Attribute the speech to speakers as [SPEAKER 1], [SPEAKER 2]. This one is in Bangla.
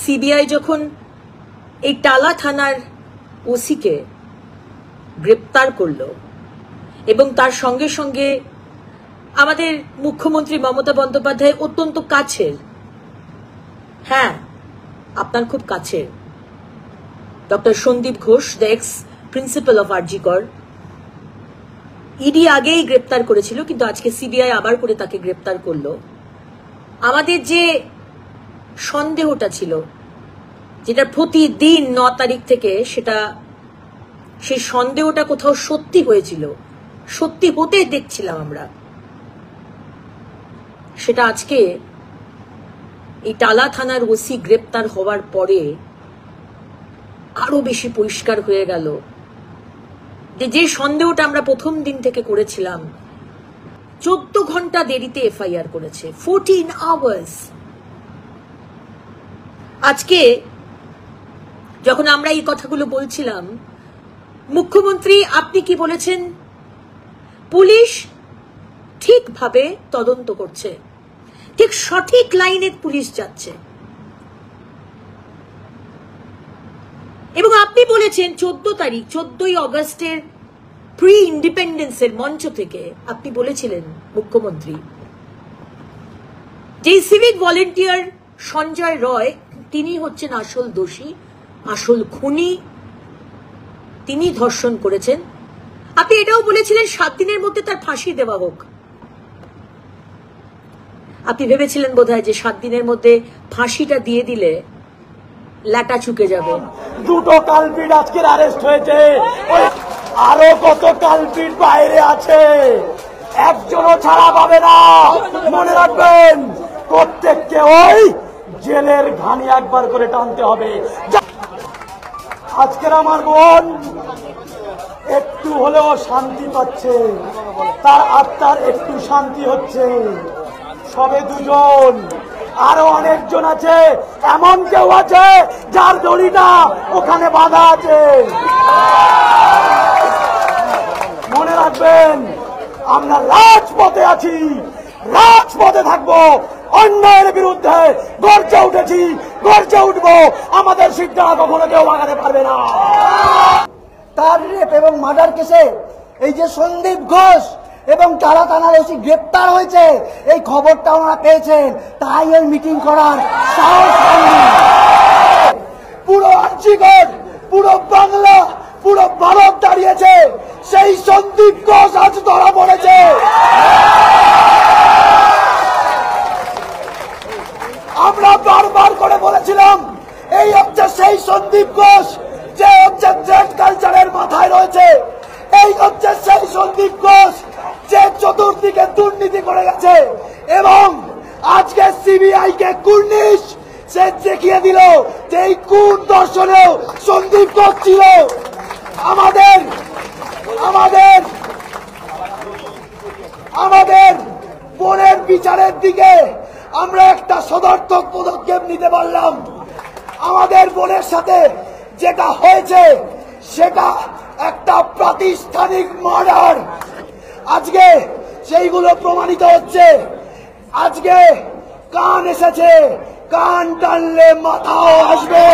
[SPEAKER 1] সিবিআই যখন এই টালা থানার ওসিকে গ্রেপ্তার করলো এবং তার সঙ্গে সঙ্গে আমাদের মুখ্যমন্ত্রী মমতা বন্দ্যোপাধ্যায় অত্যন্ত কাছের, হ্যাঁ আপনার খুব কাছের doctor Sandip Ghosh, the ex principal of RG Kar, ED আগেই গ্রেপ্তার করেছিল, কিন্তু আজকে সিবিআই আবার করে তাকে গ্রেপ্তার করলো। আমাদের যে সন্দেহটা ছিল, যেটা প্রতিদিন 9 তারিখ থেকে সেই সন্দেহটা কোথাও সত্যি হয়েছিল, সত্যি হতে দেখছিলাম আমরা, সেটা আজকে এই টালা থানার ওসি গ্রেপ্তার হওয়ার পরে আরো বেশি পরিষ্কার হয়ে গেল যে সন্দেহটা আমরা প্রথম দিন থেকে করেছিলাম। 14 ঘন্টা দেরিতে এফআইআর করেছে, 14 আওয়ার্স। আজকে যখন আমরা এই কথাগুলো বলছিলাম, মুখ্যমন্ত্রী আপনি কি বলেছেন? পুলিশ ঠিকভাবে তদন্ত করছে, ঠিক সঠিক লাইনে পুলিশ যাচ্ছে। এবং আপনি বলেছেন 14ই অগস্টের প্রি ইন্ডিপেন্ডেন্সের মঞ্চ থেকে আপনি বলেছিলেন মুখ্যমন্ত্রী, যে সিভিক ভলেন্টিয়ার সঞ্জয় রয় তিনি হচ্ছেন আসল দোষী, আসল খুনি, তিনি ধর্ষণ করেছেন। আপনি এটাও বলেছিলেন 7 দিনের মধ্যে তার ফাঁসি দেওয়া হোক। আপনি ভেবেছিলেন বোধহয় যে 7 দিনের মধ্যে ফাঁসিটা দিয়ে দিলে লাটা চুকে যাবে।
[SPEAKER 2] দুটো কালপিট আজকের অ্যারেস্ট হয়েছে, আরো কত কালপিট বাইরে আছে, একজনও ছাড়া পাবে না। মনে রাখবেন, প্রত্যেককে ওই জেলের ঘানি একবার করে টানতে হবে। আজকের আমার বোন একটু হলেও শান্তি পাচ্ছে, তার আত্মার একটু শান্তি হচ্ছে। সবে 2জন, আরো অনেকজন আছে, এমন কেউ আছে যার দড়িটা ওখানে বাঁধা আছে। মনে রাখবেন, আমরা রাজপথে আছি, রাজপথে থাকবো, অন্যায়ের বিরুদ্ধে গর্জে উঠেছি, গর্জে উঠবো। আমাদের সিদ্ধান্ত কখনো কেউ লাগাতে পারবে না।
[SPEAKER 3] তার রেপ এবং মার্ডার কেসে এই যে সন্দীপ ঘোষ এবং টালা থানার ওসি গ্রেপ্তার হয়েছে, এই খবরটা ওনারা পেয়েছেন, তাই ওই মিটিং করার সাহস হয়নি।
[SPEAKER 2] পুরো আর্জিগড়, পুরো বাংলা, পুরো ভারত দাঁড়িয়েছে, সেই সন্দীপ ঘোষ আজ ধরা পড়েছে। আমরা বারবার করে বলেছিলাম, এই হচ্ছে সেই সন্দীপ ঘোষ যে হচ্ছে ট্রেড কালচারের মাথায় রয়েছে। এই হচ্ছে সেই সন্দীপ ঘোষ যে চতুর্দিকে দুর্নীতি করে গেছে। এবং আজকে সিবিআই কে কুর্নিশ সে দেখিয়ে দিল যে এই কুর দর্শনেও সন্দীপ ঘোষ ছিল। আমাদের আমাদের আমাদের বোনের বিচারের দিকে আমরা একটা সদর্থক পদক্ষেপ নিতে পারলাম। আমাদের বোনের সাথে যেটা হয়েছে সেটা একটা প্রাতিষ্ঠানিক মার্ডার। আজকে সেইগুলো প্রমাণিত হচ্ছে। আজকে কান এসেছে, কান টানলে মাথাও আসবে।